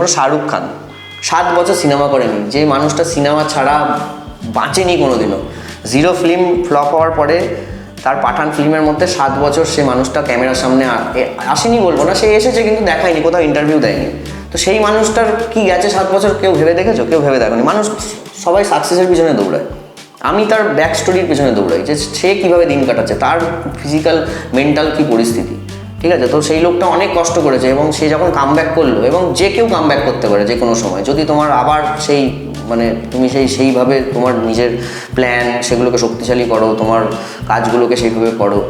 ধরো শাহরুখ খান 7 বছর সিনেমা করেনি, যে মানুষটা সিনেমা ছাড়া বাঁচেনি কোনোদিনও। 0 ফিল্ম ফ্লপ হওয়ার পরে তার পাঠান ফিল্মের মধ্যে 7 বছর সে মানুষটা ক্যামেরার সামনে আসেনি বলবো না, সে এসেছে কিন্তু দেখায়নি, কোথাও ইন্টারভিউ দেয়নি। তো সেই মানুষটার কি গেছে 7 বছর, কেউ ভেবে দেখেছো? কেউ ভেবে দেখোনি। মানুষ সবাই সাকসেসের পিছনে দৌড়ায়, আমি তার ব্যাক স্টোরির পিছনে দৌড়াই, যে সে কীভাবে দিন কাটাচ্ছে, তার ফিজিক্যাল মেন্টাল কী পরিস্থিতি, ঠিক আছে? তো সেই লোকটা অনেক কষ্ট করেছে এবং সে যখন কামব্যাক করলো, এবং যে কেউ কামব্যাক করতে পারে যে কোনো সময়, যদি তোমার আবার সেই মানে তুমি সেইভাবে তোমার নিজের প্ল্যান সেগুলোকে শক্তিশালী করো, তোমার কাজগুলোকে সেইভাবে করো।